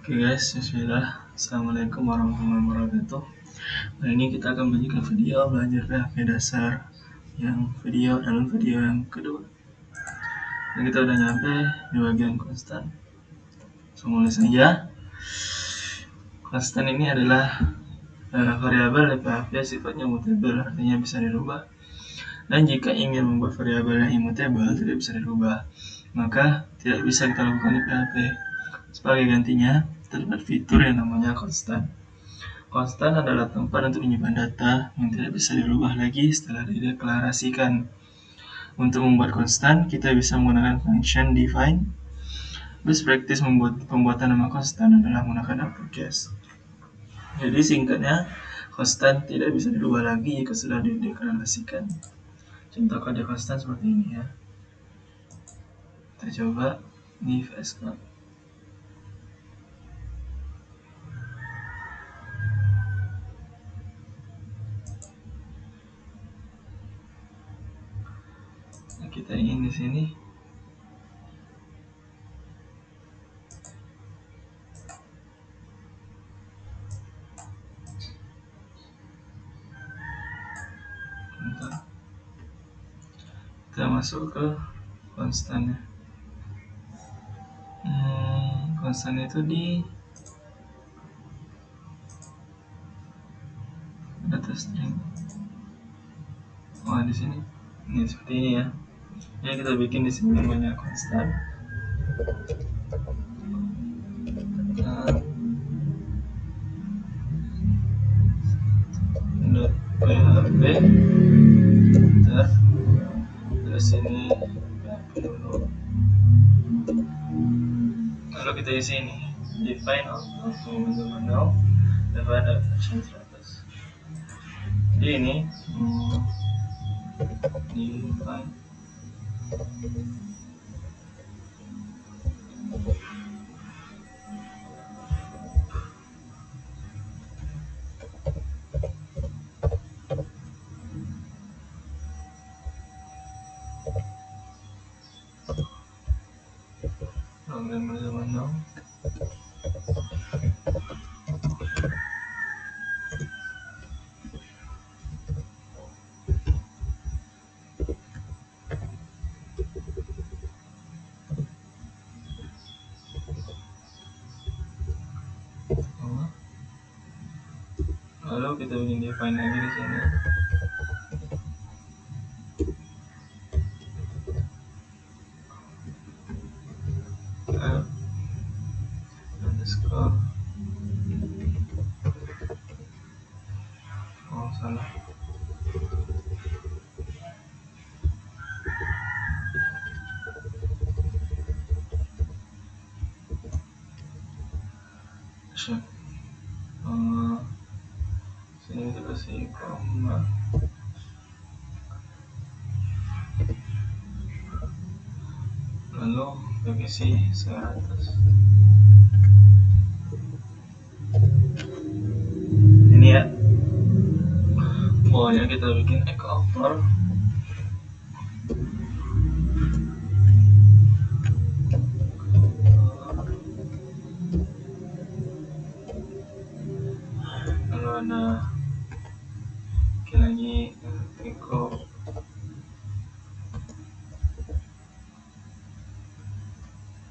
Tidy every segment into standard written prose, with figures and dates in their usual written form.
Oke guys, bismillah. Assalamualaikum warahmatullahi wabarakatuh. Nah, ini kita akan menyajikan video belajar PHP dasar yang dalam video yang kedua. Dan kita udah nyampe di bagian konstan. Langsung mulai saja. Konstan ini adalah variabel di PHP sifatnya mutable, artinya bisa dirubah. Dan jika ingin membuat variabel yang immutable tidak bisa dirubah, maka tidak bisa kita lakukan di PHP. Sebagai gantinya, terdapat fitur yang namanya konstan. Konstan adalah tempat untuk menyimpan data yang tidak bisa dirubah lagi setelah dideklarasikan. Untuk membuat konstan, kita bisa menggunakan function define. Best practice pembuatan nama konstan adalah menggunakan uppercase. Jadi singkatnya, konstan tidak bisa dirubah lagi jika sudah dideklarasikan. Contoh kode konstan seperti ini ya. Kita coba di VS Code. Nah, kita ingin di sini kita masuk ke konstannya. Konstan itu di data string. Di sini. Ini seperti ini ya. Jadi kita bikin di sini namanya konstan. .php terus ini dulu. Lalu kita isi ini define now define version 100. Jadi ini define program zaman now. Lalu kita bikin define lagi di sini. Underscore. Salah. Sini kita kasih koma. Lalu kita isi 100. Ini ya. Pokoknya kita bikin echo over. Lalu ada lagi echo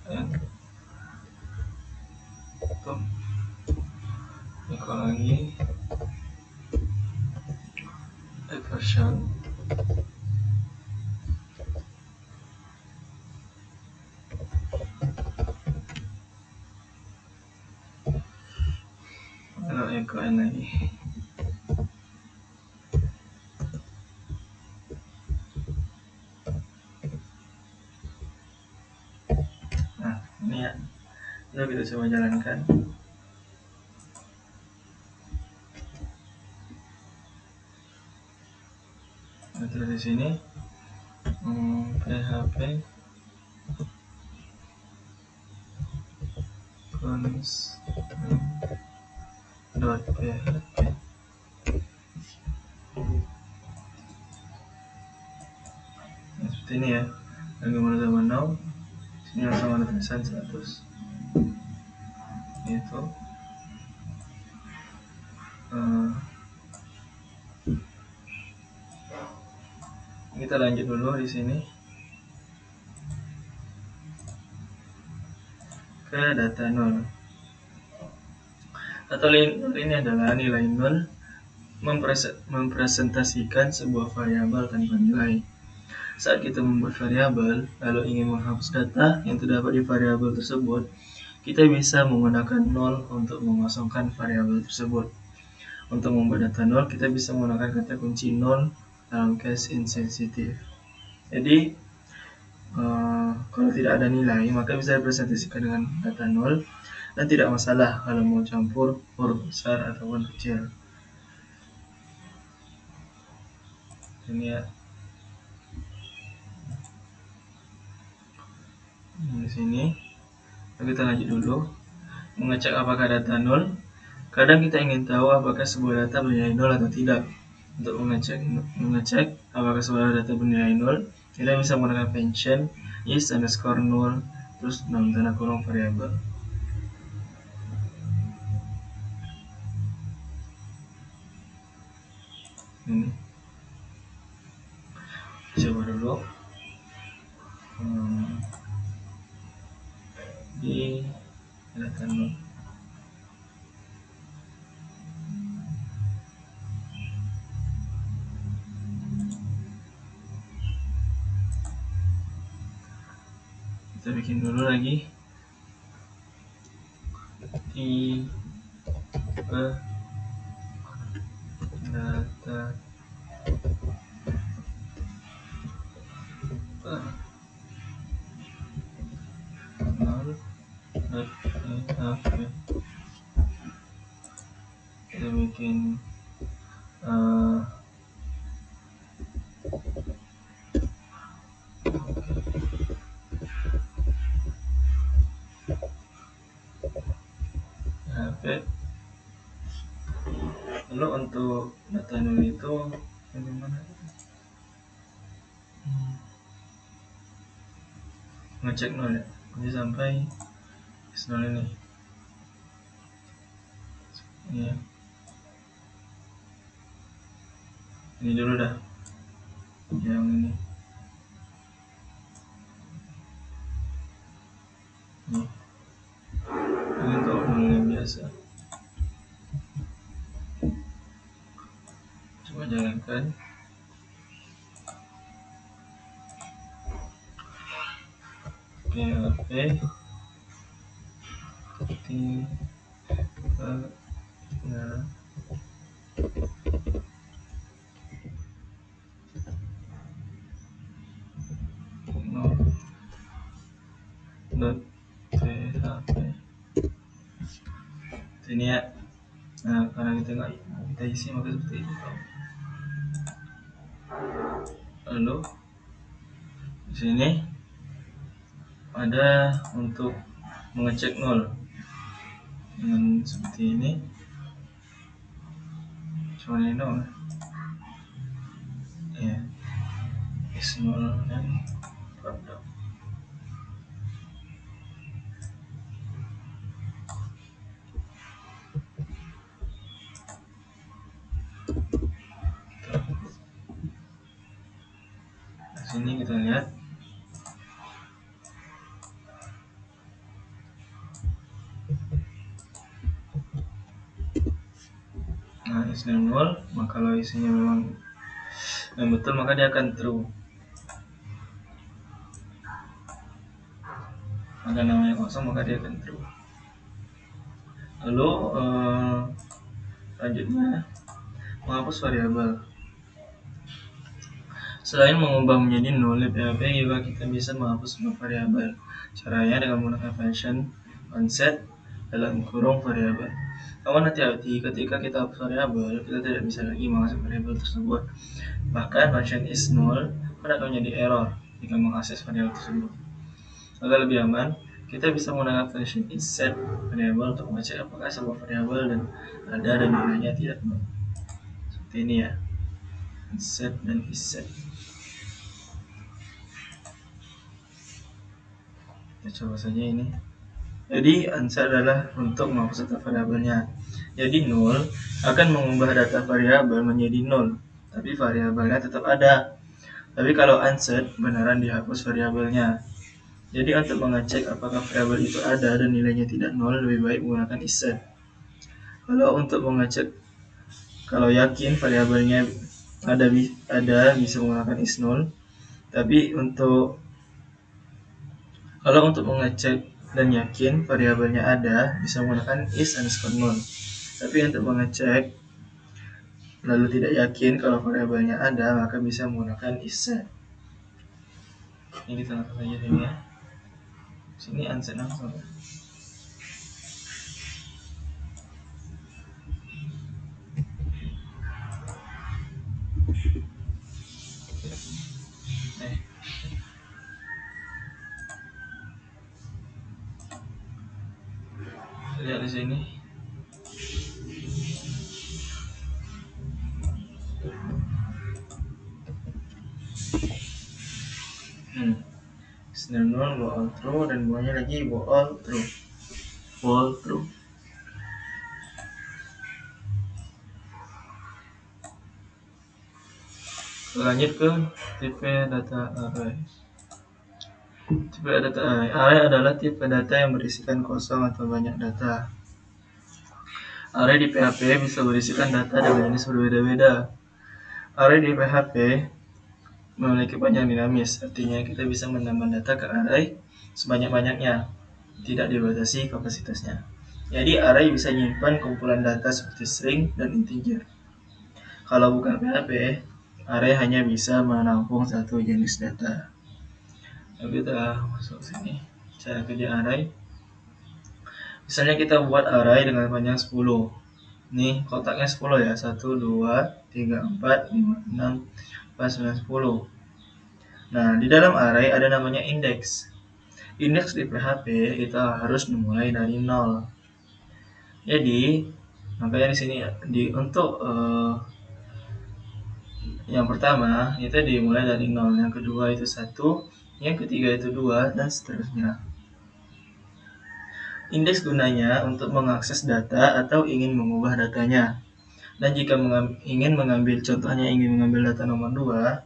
dan tuh echo lagi version. Lalu echo lagi. Nah, ini ya. Lalu kita coba jalankan. Terus di sini PHP constant.php. Nah, seperti ini ya. Bagaimana zaman now? Sini sama tulisan 100. Itu kita lanjut dulu di sini ke data 0. Atau ini adalah nilai 0 mempresentasikan sebuah variabel tanpa nilai. Saat kita membuat variabel lalu ingin menghapus data yang terdapat di variabel tersebut, kita bisa menggunakan 0 untuk mengosongkan variabel tersebut. Untuk membuat data 0, kita bisa menggunakan kata kunci 0 dalam case insensitive. Jadi kalau tidak ada nilai, maka bisa dipresentasikan dengan data 0 dan tidak masalah kalau mau campur huruf besar ataupun kecil. Ini ya. Di sini kita lanjut dulu mengecek apakah data 0. Kadang kita ingin tahu apakah sebuah data bernilai 0 atau tidak. Untuk mengecek apakah sebuah data bernilai 0, kita bisa menggunakan function is underscore 0 terus dalam tanda kurung variabel. Ini coba dulu di data 0. Kita bikin dulu lagi di data kita bikin lalu untuk data 0 itu bagaimana? Ngecek 0 ya, jadi sampai 0 ini. Ini ya. Ini dulu dah. Yang ini. Ini untuk 0 yang biasa. Coba jalankan. PHP .php ini ya. Nah, karena kita isi maka seperti itu. Lalu di sini ada untuk mengecek 0 dengan seperti ini. Cuma ini dong ya, is 0 dan produk. Di sini kita lihat isinya 0, maka kalau isinya memang betul maka dia akan true. Ada namanya kosong maka dia akan true. Lalu selanjutnya menghapus variabel. Selain mengubah menjadi 0 di PHP, juga kita bisa menghapus sebuah variabel. Caranya dengan menggunakan function onset dalam kurung variabel. Namun hati-hati, ketika kita hapus variabel, kita tidak bisa lagi mengakses variabel tersebut. Bahkan function is 0 akan menjadi error jika mengakses variabel tersebut. Agar lebih aman, kita bisa menggunakan function isSet variabel untuk mengecek apakah sebuah variabel dan ada dan nilainya tidak 0. Seperti ini ya, isSet dan isSet. Kita coba saja ini. Jadi answer adalah untuk menghapus data variabelnya. Jadi 0 akan mengubah data variabel menjadi 0, tapi variabelnya tetap ada. Tapi kalau unset, beneran dihapus variabelnya. Jadi untuk mengecek apakah variabel itu ada dan nilainya tidak nol, lebih baik menggunakan isSet. Kalau untuk mengecek, kalau yakin variabelnya ada bisa menggunakan isNull. Tapi kalau untuk mengecek dan yakin variabelnya ada, bisa menggunakan is_null. Tapi untuk mengecek lalu tidak yakin kalau variabelnya ada, maka bisa menggunakan isSet. Ini ditambahkan saja sini ya. Sini unset langsung. Lihat di sini. Is_null bool true dan bawahnya lagi bool true. Lanjut ke tipe data array. Tipe data array. Array adalah tipe data yang berisikan kosong atau banyak data. Array di PHP bisa berisikan data dengan jenis berbeda-beda. Array di PHP memiliki banyak dinamis, artinya kita bisa menambah data ke array sebanyak-banyaknya, tidak dibatasi kapasitasnya. Jadi array bisa menyimpan kumpulan data seperti string dan integer. Kalau bukan PHP, array hanya bisa menampung satu jenis data. Lalu kita masuk sini, cara kerja array. Misalnya kita buat array dengan panjang 10. Nih kotaknya 10 ya, 1, 2, 3, 4, 5, 6, 4, 9, 10. Nah, di dalam array ada namanya indeks. Indeks di PHP itu harus dimulai dari 0. Jadi, makanya di sini untuk yang pertama itu dimulai dari 0, yang kedua itu 1, yang ketiga itu 2, dan seterusnya. Indeks gunanya untuk mengakses data atau ingin mengubah datanya. Dan jika ingin mengambil data nomor 2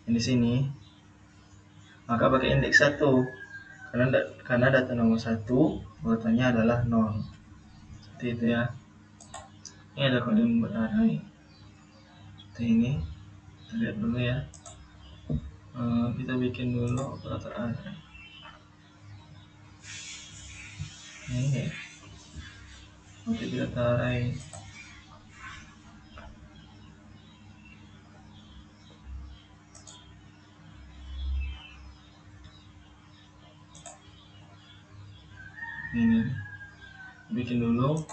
yang di sini, maka pakai indeks 1 karena data nomor 1 urutannya adalah 0. Seperti itu ya. Ini ada kode membuat array seperti ini. Kita lihat dulu ya. Kita bikin dulu data array. Ini untuk data array. Ini bikin dulu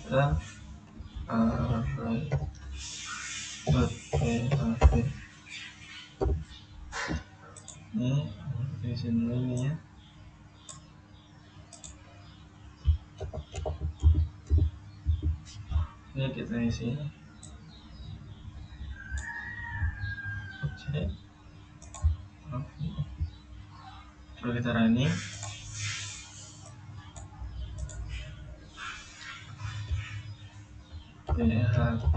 data array.php. Ini tulisin dulu ini ya. Ini kita isi. Coba kita running. PHP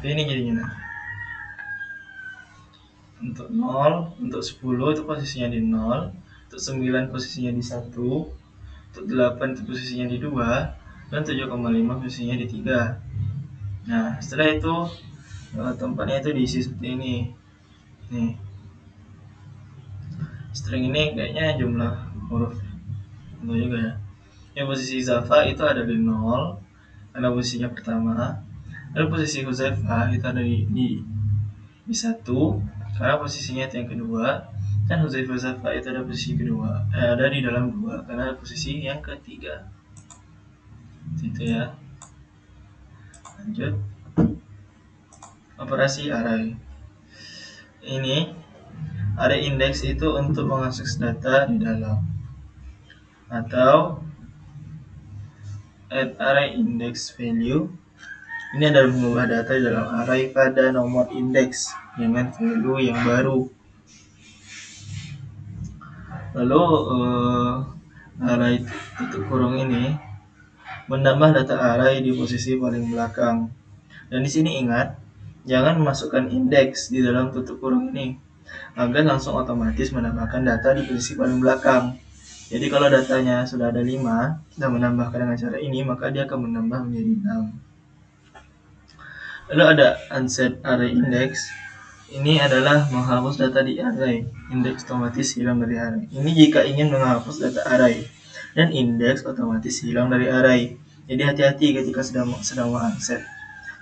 ini jadinya. Untuk 0, untuk 10 itu posisinya di 0, untuk 9 posisinya di 1, untuk 8 itu posisinya di 2, dan 7,5 posisinya di 3. Nah, setelah itu tempatnya itu diisi seperti ini. Nih. String ini kayaknya jumlah huruf. Tentu juga ya. Yang posisi Java itu ada di 0 karena posisinya pertama. Dan posisi Huzaifah itu ada di 1 karena posisinya itu yang kedua. Dan Huzaifah itu ada posisi kedua. Ada di dalam 2 karena ada posisi yang ketiga. Itu ya. Lanjut. Operasi array. Ini array index itu untuk mengakses data di dalam, atau add array index value Ini adalah mengubah data dalam array pada nomor indeks dengan value yang baru. Lalu array tutup kurung ini menambah data array di posisi paling belakang. Dan di sini ingat, jangan memasukkan indeks di dalam tutup kurung ini, agar langsung otomatis menambahkan data di posisi paling belakang. Jadi kalau datanya sudah ada 5, kita menambahkan dengan cara ini, maka dia akan menambah menjadi 6. Lalu ada unset array index. Ini adalah menghapus data di array. Indeks otomatis hilang dari array. Ini jika ingin menghapus data array, dan indeks otomatis hilang dari array. Jadi hati-hati ketika sedang unset.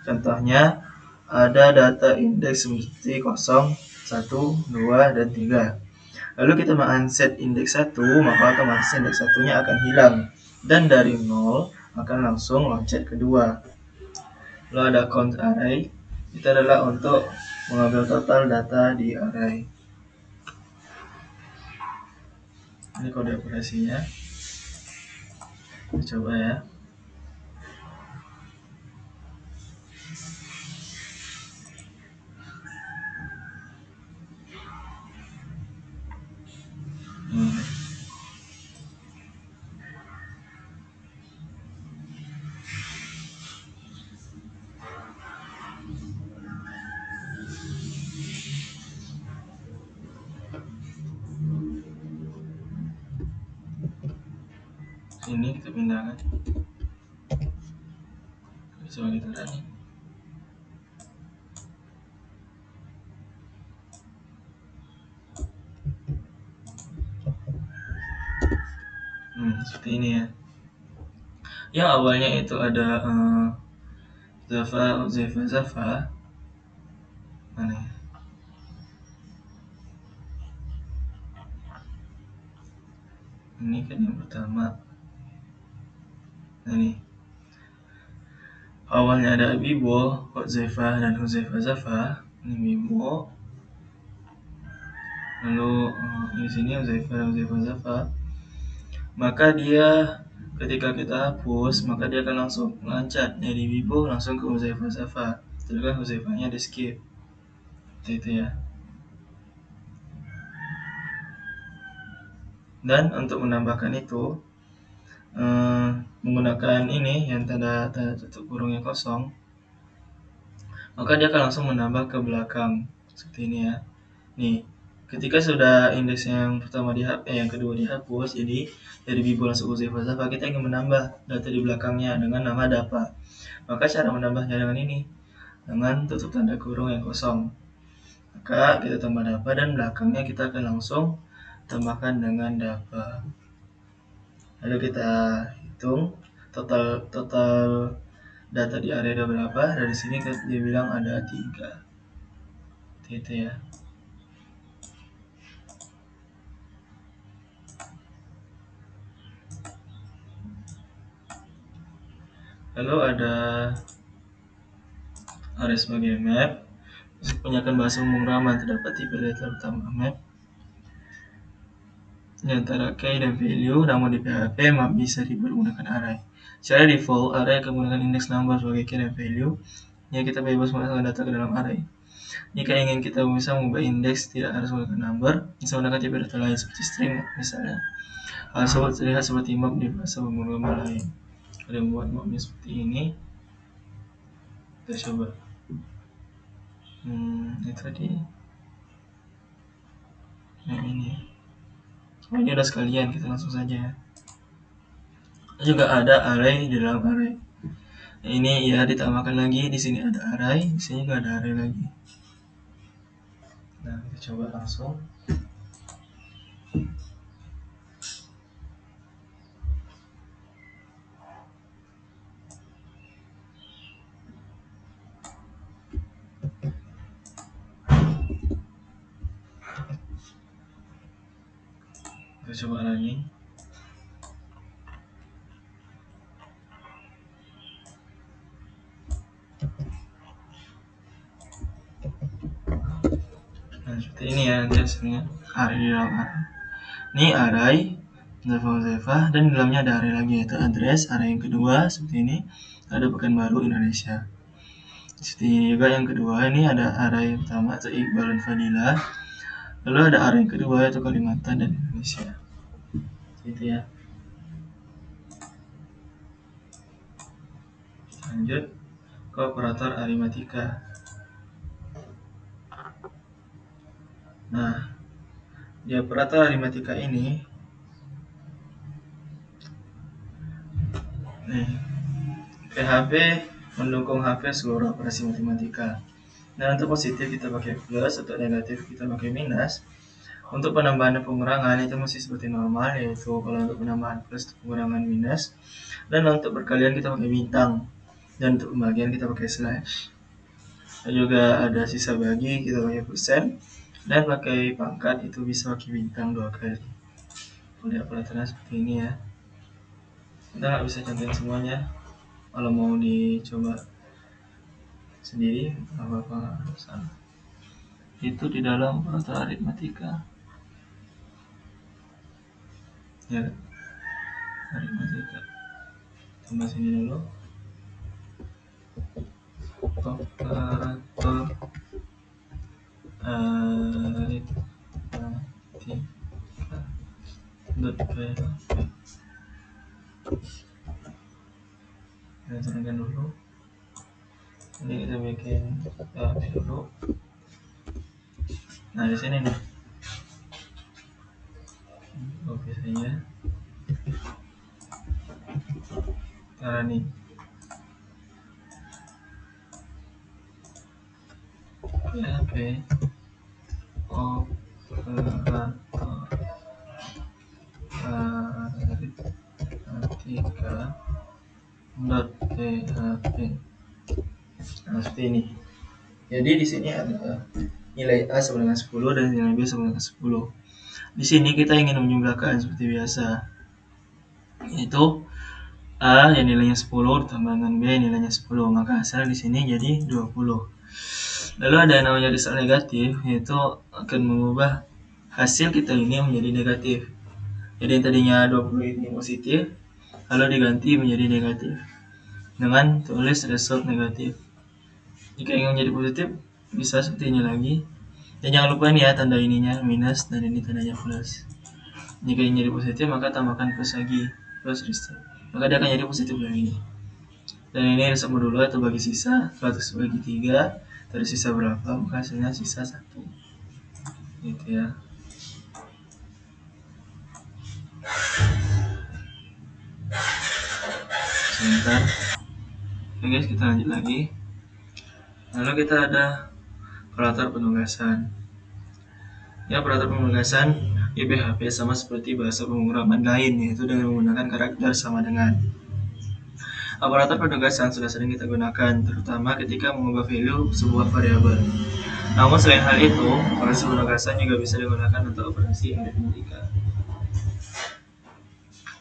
Contohnya ada data indeks seperti 0, 1, 2, dan 3. Lalu kita men-unset indeks 1, maka otomatis indeks 1-nya akan hilang. Dan dari 0 akan langsung loncat kedua. Lalu ada count array. Itu adalah untuk mengambil total data di array. Ini kode operasinya. Kita coba ya. Ini kita pindahkan. Coba kita running. Seperti ini ya. Yang awalnya itu ada Java. Mana ya? Ini kan yang pertama. Nah, ini awalnya ada Bibo, Hotzafa, dan Hotzafa Java. Ini Bibo. Lalu di sini Hotzafa Java. Maka dia ketika kita hapus, maka dia akan langsung loncat dari Bibo langsung ke Hotzafa Java. Sedangkan Hotzafanya di skip. Itu ya. Dan untuk menambahkan itu menggunakan ini yang tanda tutup kurungnya kosong, maka dia akan langsung menambah ke belakang seperti ini ya. Nih, ketika sudah indeks yang pertama yang kedua dihapus, jadi dari Bibo langsung ke Java, kita ingin menambah data di belakangnya dengan nama dapa. Maka cara menambahnya dengan ini, dengan tutup tanda kurung yang kosong. Maka kita tambah dapa dan belakangnya kita akan langsung tambahkan dengan dapa. Lalu kita hitung total data di area ada berapa. Dari sini dia bilang ada 3. Itu ya. Lalu ada array sebagai map. Kebanyakan bahasa umum ramah terdapat tipe data utama map di antara key dan value, namun di PHP map bisa dibuat menggunakan array. Secara default, array akan menggunakan index number sebagai key dan value, yang kita bebas memasukkan data ke dalam array. Jika ingin kita bisa mengubah indeks, tidak harus menggunakan number, bisa menggunakan tipe data lain seperti string misalnya. Hal tersebut terlihat seperti map di bahasa pemrograman lain. Ada yang buat mapnya seperti ini. Kita coba. Ini tadi. Nah ini. Oh, ini udah sekalian, kita langsung saja. Juga ada array di dalam array. Nah, ini ya ditambahkan lagi, di sini ada array, di sini juga ada array lagi. Nah, kita coba langsung. Kita coba lagi. Nah, seperti ini ya nanti hasilnya. Array di dalam array. Ini array Java, dan di dalamnya ada array lagi, yaitu address. Array yang kedua seperti ini, ada Pekanbaru Indonesia. Seperti ini juga yang kedua, ini ada array yang pertama atau Iqbal dan Fadila. Lalu ada array yang kedua yaitu Kalimantan dan Indonesia. Gitu ya. Lanjut ke operator aritmatika. Nah, di operator aritmatika ini nih, PHP mendukung hafiz seluruh operasi matematika. Nah, untuk positif kita pakai plus, untuk negatif kita pakai minus. Untuk penambahan dan pengurangan itu masih seperti normal, yaitu kalau untuk penambahan plus, pengurangan minus. Dan untuk perkalian kita pakai bintang. Dan untuk pembagian kita pakai slash. Dan juga ada sisa bagi kita pakai persen. Dan pakai pangkat itu bisa pakai bintang 2 kali. Lihat operatornya seperti ini ya. Kita nggak bisa contohin semuanya. Kalau mau dicoba sendiri apa-apa salah. Itu di dalam operator aritmatika. Ya, aritmatika. Tambah sini dulu. Operator aritmatika. .php. Kita turunkan dulu. Ini kita bikin PHP dulu. Nah, di sini nih. Oke saja. Cara nih. PHP operator aritmatika .php. Nah, seperti ini. Jadi di sini ada nilai A sama dengan 10 dan nilai B sama dengan 10. Di sini kita ingin menjumlahkan seperti biasa. Yaitu A yang nilainya 10 ditambah dengan B nilainya 10, maka hasil di sini jadi 20. Lalu ada yang namanya result negatif, yaitu akan mengubah hasil kita ini menjadi negatif. Jadi yang tadinya 20 ini positif, lalu diganti menjadi negatif dengan tulis result negatif. Jika ingin menjadi positif, bisa seperti ini lagi. Dan jangan lupa ini ya, tanda ininya minus dan ini tandanya plus. Jika ingin jadi positif, maka tambahkan plus lagi, plus result. Maka dia akan jadi positif lagi. Dan ini result modulo atau bagi sisa, 100 bagi 3, tersisa berapa, maka hasilnya sisa 1. Gitu ya. Sebentar. Oke guys, kita lanjut lagi. Lalu kita ada operator penugasan. Ya, operator penugasan di PHP sama seperti bahasa pemrograman lain, yaitu dengan menggunakan karakter sama dengan. Operator penugasan sudah sering kita gunakan, terutama ketika mengubah value sebuah variabel. Namun selain hal itu, operasi penugasan juga bisa digunakan untuk operasi aritmatika.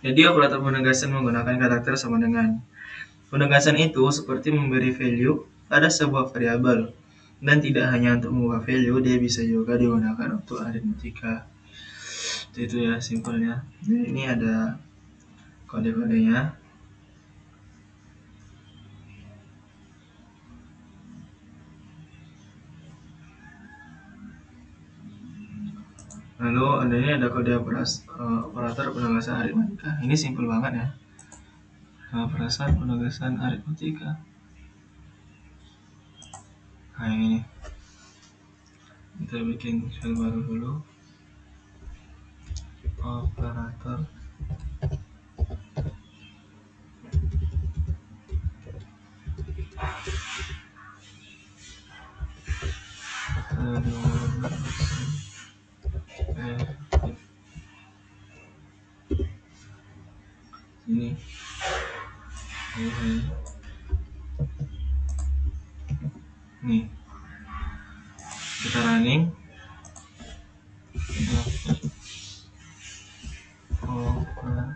Jadi operator penugasan menggunakan karakter sama dengan. Penugasan itu seperti memberi value pada sebuah variabel, dan tidak hanya untuk mengubah value, dia bisa juga digunakan untuk aritmatika. Itu ya simpelnya. Jadi ini ada kode-kodenya. Lalu ada kode operator penugasan aritmatika. Ini simpel banget ya. Operator penugasan aritmatika. Nah, ini kita bikin file baru dulu. Operator ini nih kita running operator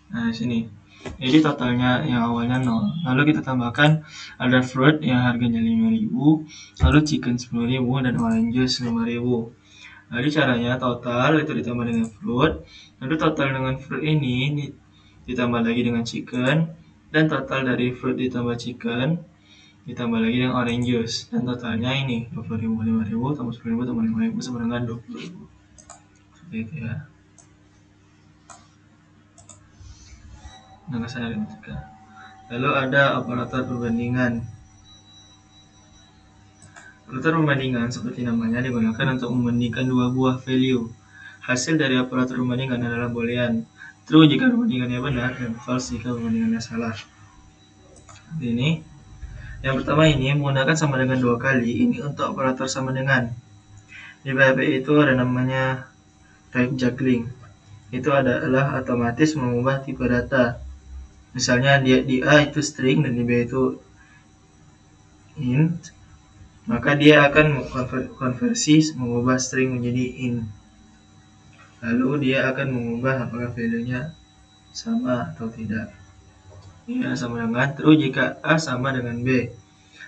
nah di sini. Jadi totalnya yang awalnya 0. Lalu kita tambahkan ada fruit yang harganya 5.000, lalu chicken 10.000 dan orange juice 5.000. Jadi caranya total itu ditambah dengan fruit, lalu total dengan fruit ini ditambah lagi dengan chicken, dan total dari fruit ditambah chicken ditambah lagi dengan orange juice, dan totalnya ini 20.000, 5.000 tambah 10.000 tambah 5.000 sama dengan 20.000. Seperti itu ya. Dengan saya lalu ada operator perbandingan. Operator perbandingan seperti namanya digunakan untuk membandingkan dua buah value. Hasil dari operator perbandingan adalah boolean. True jika perbandingannya benar dan false jika perbandingannya salah. Ini yang pertama ini menggunakan sama dengan 2 kali. Ini untuk operator sama dengan. Di PHP itu ada namanya type juggling. Itu adalah otomatis mengubah tipe data. Misalnya di A itu string dan di B itu int, maka dia akan konversi mengubah string menjadi int. Lalu dia akan mengubah apakah value-nya sama atau tidak. Ya, sama dengan true jika A sama dengan B.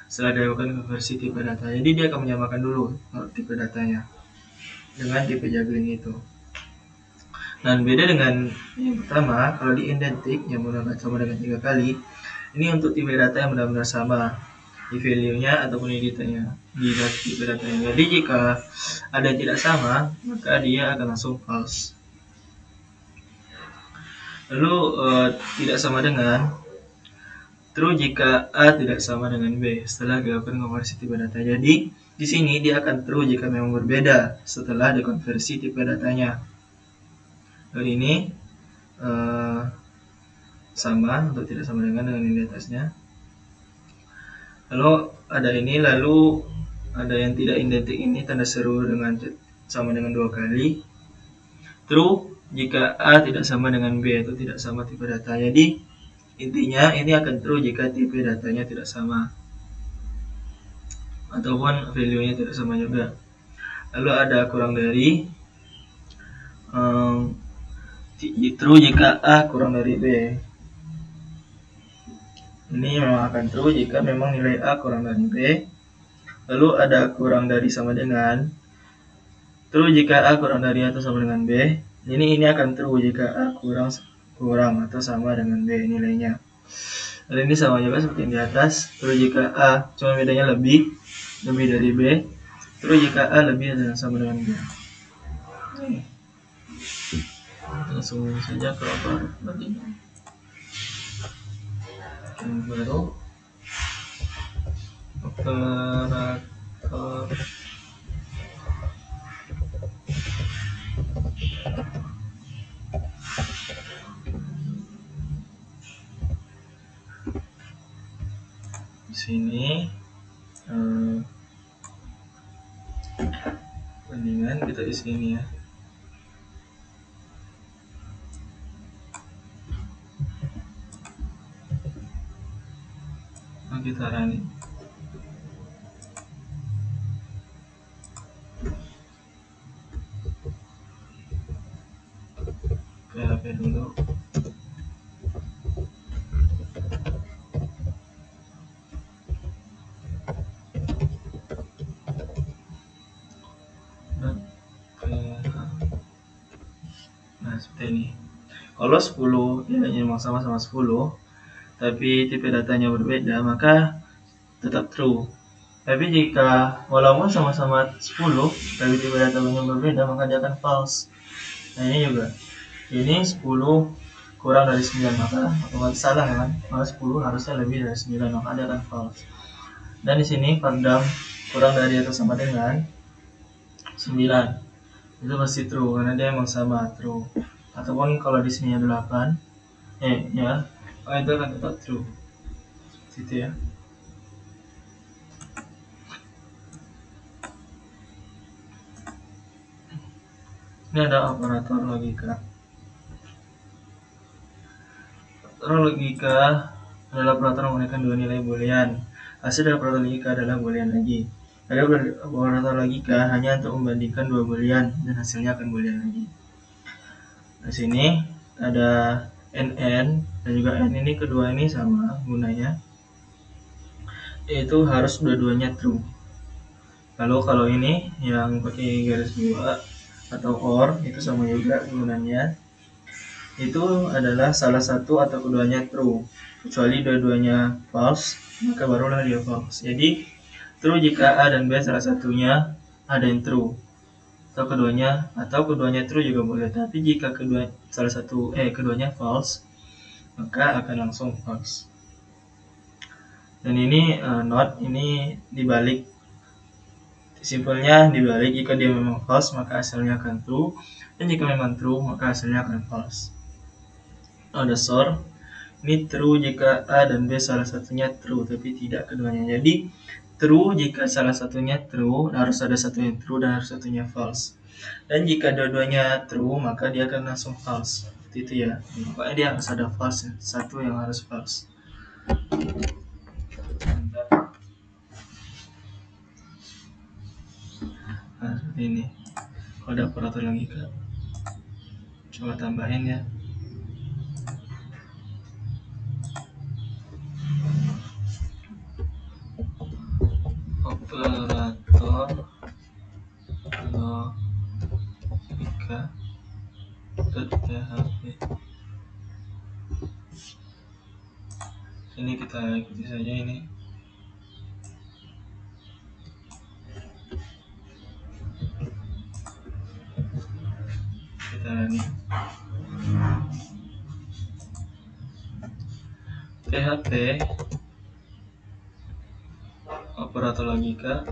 Setelah dilakukan konversi tipe data, jadi dia akan menyamakan dulu tipe datanya dengan tipe juggling itu. Dan beda dengan yang pertama, kalau di indentik yang menggunakan sama dengan 3 kali, ini untuk tipe data yang benar-benar sama di value-nya ataupun di datanya, di tipe datanya. Jadi jika ada yang tidak sama, maka dia akan langsung false. Lalu tidak sama dengan true jika A tidak sama dengan B setelah dilakukan konversi tipe data. Jadi di sini dia akan true jika memang berbeda setelah dikonversi tipe datanya. Dan ini sama atau tidak sama dengan yang di atasnya. Lalu ada ini, lalu ada yang tidak indentik ini tanda seru dengan sama dengan 2 kali. True jika A tidak sama dengan B atau tidak sama tipe data. Jadi intinya ini akan true jika tipe datanya tidak sama ataupun value-nya tidak sama juga. Lalu ada kurang dari, true jika A kurang dari B. Ini memang akan true jika memang nilai A kurang dari B. Lalu ada kurang dari sama dengan, true jika A kurang dari atau sama dengan B. Ini akan true jika A kurang atau sama dengan B nilainya. Dan ini sama juga seperti yang di atas, true jika A cuma bedanya lebih dari B, true jika A lebih dan sama dengan B. Langsung saja ke perbandingan. Yang baru operator di sini bandingan kita isi ini ya. Kita running. PHP dulu. Nah, seperti ini. Kalau 10 nilainya memang sama-sama 10, tapi tipe datanya berbeda, maka tetap true. Tapi jika walaupun sama-sama 10 tapi tipe datanya berbeda, maka dia akan false. Nah ini juga, ini 10 kurang dari 9, maka otomatis salah kan, maka 10 harusnya lebih dari 9, maka dia akan false. Dan di sini pardam kurang dari atau sama dengan 9, itu pasti true karena dia emang sama true. Ataupun kalau di sini ada 8 ya, maka itu akan tetap true. Gitu ya. Ini ada operator logika. Operator logika adalah operator menggunakan 2 nilai boolean. Hasil dari operator logika adalah boolean lagi. Ada operator logika hanya untuk membandingkan 2 boolean dan hasilnya akan boolean lagi. Di sini ada NN dan juga N ini, kedua ini sama gunanya, yaitu harus dua-duanya true. Lalu kalau ini yang pakai garis 2 atau or itu sama juga gunanya. Itu adalah salah satu atau keduanya true. Kecuali dua-duanya false, maka barulah dia false. Jadi true jika A dan B salah satunya ada yang true atau keduanya true juga boleh. Tapi jika keduanya false, maka akan langsung false. Dan ini not ini dibalik. Simpelnya dibalik, jika dia memang false maka hasilnya akan true, dan jika memang true maka hasilnya akan false. Ada SOR ini true jika A dan B salah satunya true tapi tidak keduanya. Jadi true jika salah satunya true, harus ada satu yang true dan harus satunya false. Dan jika dua-duanya true maka dia akan langsung false. Seperti itu ya. Pokoknya dia harus ada false, satu yang harus false. Nah, seperti ini. Kalau ada operator logika, coba tambahin ya. Operator logika .php. Ini kita ikuti saja ini. Kita ini PHP operator logika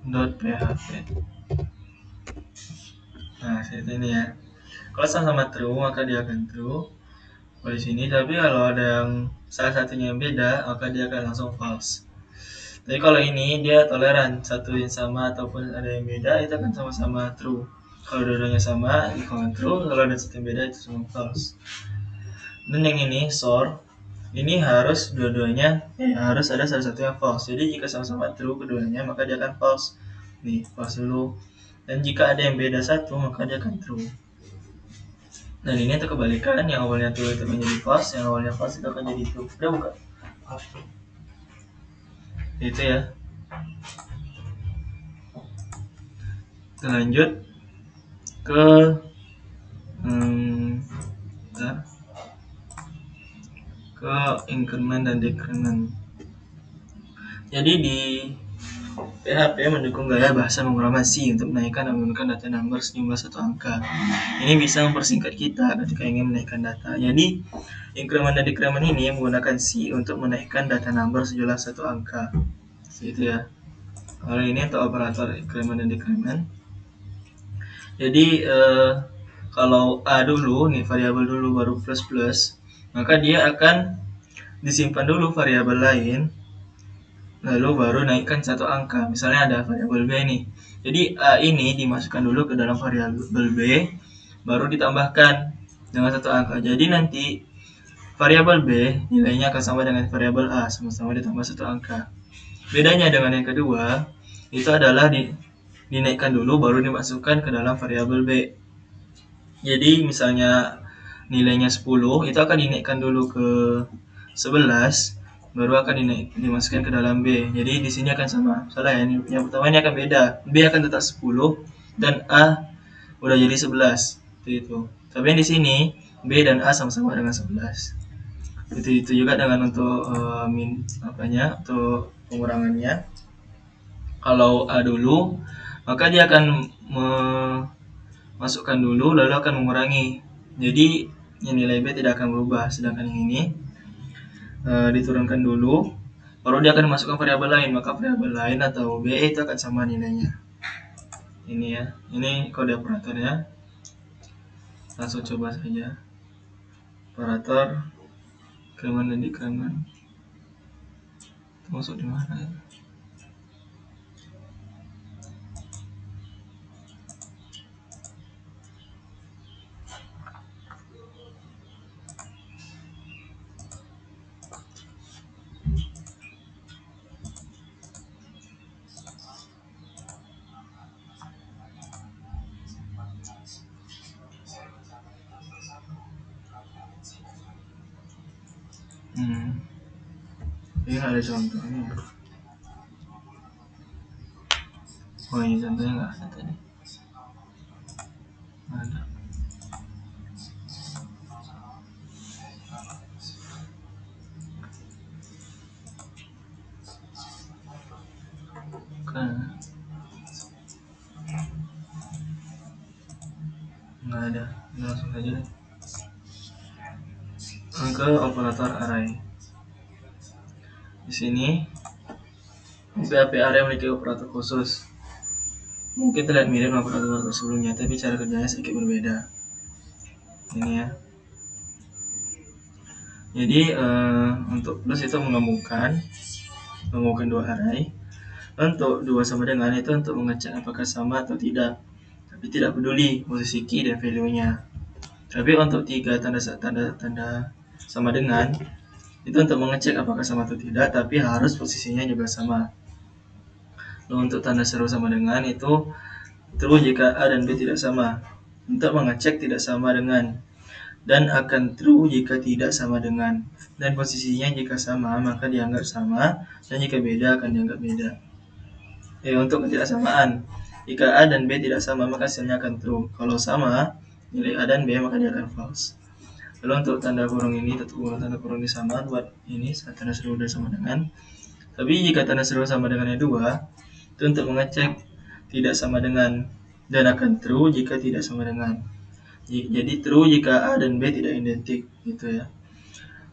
.php. Nah, seperti ini ya. Kalau sama-sama true maka dia akan true. Kalau di sini, tapi kalau ada yang salah satunya yang beda maka dia akan langsung false. Jadi kalau ini dia toleran satu yang sama ataupun ada yang beda itu akan sama-sama true. Kalau dua-duanya sama itu akan true, kalau ada satu yang beda itu semua false. Dan yang ini SOR ini harus dua-duanya harus ada salah satu yang false. Jadi jika sama-sama true keduanya maka dia akan false. Nih false dulu. Dan jika ada yang beda satu maka dia akan true. Dan ini untuk kebalikan, yang awalnya true itu akan jadi false, yang awalnya false itu akan jadi true. Udah buka? Itu ya. Kita lanjut ke increment dan decrement. Jadi di PHP mendukung gaya bahasa pemrograman C untuk menaikkan dan menurunkan data number sejumlah satu angka. Ini bisa mempersingkat kita ketika ingin menaikkan data. Jadi increment dan decrement ini menggunakan C untuk menaikkan data number sejumlah satu angka. Itu ya. Kalau ini untuk operator increment dan decrement. Jadi kalau A dulu nih, variabel dulu baru plus, maka dia akan disimpan dulu variabel lain, lalu baru naikkan satu angka. Misalnya ada variabel B nih, jadi A ini dimasukkan dulu ke dalam variabel B, baru ditambahkan dengan satu angka. Jadi nanti variabel B nilainya akan sama dengan variabel A, sama-sama ditambah satu angka. Bedanya dengan yang kedua itu adalah dinaikkan dulu baru dimasukkan ke dalam variabel B. Jadi misalnya nilainya 10 itu akan dinaikkan dulu ke 11, baru akan dimasukkan ke dalam B. Jadi di sini akan sama. Salah ya, yang pertama ini akan beda. B akan tetap 10 dan A udah jadi 11. Itu. Tapi yang di sini B dan A sama-sama dengan 11. Itu juga dengan untuk untuk pengurangannya. Kalau A dulu, maka dia akan masukkan dulu lalu akan mengurangi. Jadi yang nilai B tidak akan berubah, sedangkan yang ini diturunkan dulu baru dia akan masukkan variabel lain, maka variabel lain atau B itu akan sama nilainya. Ini ya, ini kode operatornya. Langsung coba saja. Operator increment dan decrement masuk di mana ya? Ini ada contohnya. Oh ini contohnya nggak ada tadi. Nggak ada. Kan nggak ada. Langsung saja deh. Ke operator array. Di sini PHP array memiliki operator khusus. Mungkin terlihat mirip dengan operator sebelumnya, tapi cara kerjanya sedikit berbeda. Ini ya. Jadi untuk plus itu menggabungkan dua array. Untuk dua sama dengan itu untuk mengecek apakah sama atau tidak, tapi tidak peduli posisi key dan value-nya. Tapi untuk tiga tanda sama dengan itu untuk mengecek apakah sama atau tidak, tapi harus posisinya juga sama. Lalu untuk tanda seru sama dengan itu true jika A dan B tidak sama, untuk mengecek tidak sama dengan, dan akan true jika tidak sama dengan, dan posisinya jika sama maka dianggap sama, dan jika beda akan dianggap beda. Untuk ketidaksamaan, jika A dan B tidak sama maka hasilnya akan true. Kalau sama nilai A dan B maka dia akan false. Lalu untuk tanda kurung ini, tanda kurung ini sama buat ini tanda seru dan sama dengan. Tapi jika tanda seru sama dengannya 2, itu untuk mengecek tidak sama dengan, dan akan true jika tidak sama dengan. Jadi true jika A dan B tidak identik gitu ya.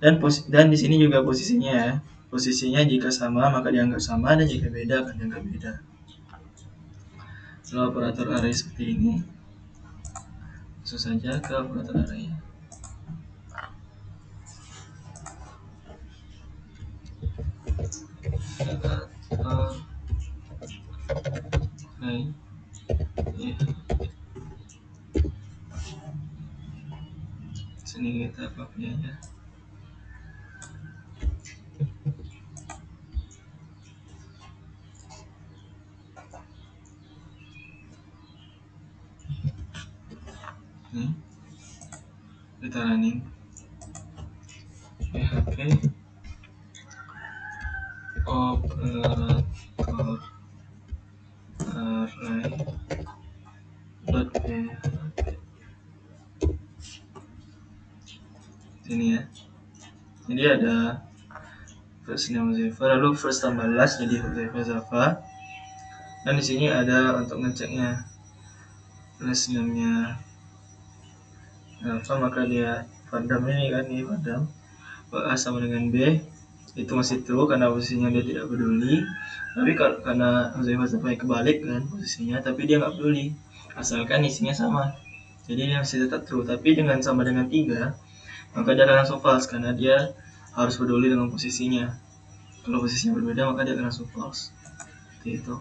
Dan di sini juga posisinya ya. Posisinya jika sama maka dianggap sama, dan jika beda akan dianggap beda. Lalu operator array seperti ini. Langsung saja ke operator array. Sini kita copy aja. Kita running PHP operator array .php sini ya. Jadi ada first name Zephyr, lalu first tambah last jadi Zephyr Java, dan di sini ada untuk ngeceknya last name-nya Java, maka dia Padam ini kan, ini Padam A sama dengan B itu masih true karena posisinya dia tidak peduli. Tapi karena Zephyr Java kebalik kan posisinya, tapi dia nggak peduli asalkan isinya sama, jadi dia masih tetap true. Tapi dengan sama dengan 3 maka dia akan langsung false karena dia harus peduli dengan posisinya. Kalau posisinya berbeda maka dia akan langsung false. Seperti itu.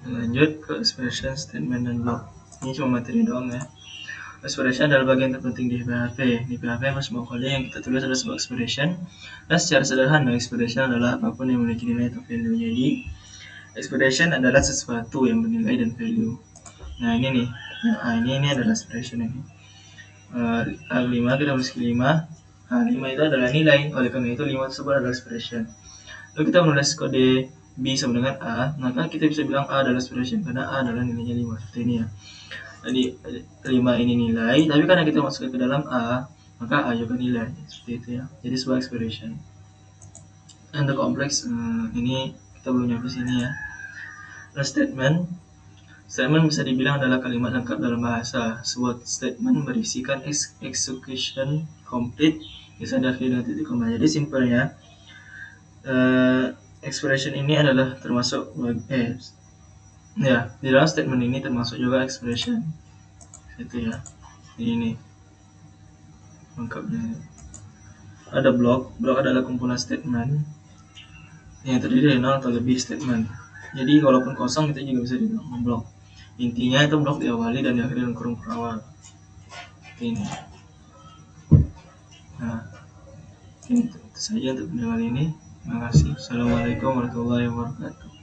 Lanjut ke expression, statement, dan block. Ini cuma materi doang ya. Expression adalah bagian terpenting di PHP. Di PHP semua kode yang kita tulis adalah sebuah expression. Dan secara sederhana, expression adalah apapun yang memiliki nilai atau value. Jadi expression adalah sesuatu yang bernilai dan value. Nah ini nih, ini adalah expression ini. A5 kita tulis 5. A5 itu adalah nilai, oleh karena itu 5 tersebut adalah expression. Lalu kita menulis kode B sama dengan A, maka kita bisa bilang A adalah expression karena A adalah nilainya 5, seperti ini ya. Jadi 5 ini nilai, tapi karena kita masukkan ke dalam A, maka A juga nilai, seperti itu ya. Jadi sebuah expression. Untuk kompleks ini kita belum nyampe sini ya. Lalu statement bisa dibilang adalah kalimat lengkap dalam bahasa. Sebuah statement berisikan execution complete bisa diakhiri dengan titik koma. Jadi simpelnya expression ini adalah termasuk di dalam statement ini termasuk juga expression. Itu ya. Ini lengkapnya. Ada block adalah kumpulan statement yang terdiri dari 0 atau lebih statement. Jadi walaupun kosong itu juga bisa dibilang blok. Intinya itu blok diawali dan diakhiri dengan kurung perawal. Ini. Nah, itu saja untuk video kali ini. Terima kasih. Assalamualaikum warahmatullahi wabarakatuh.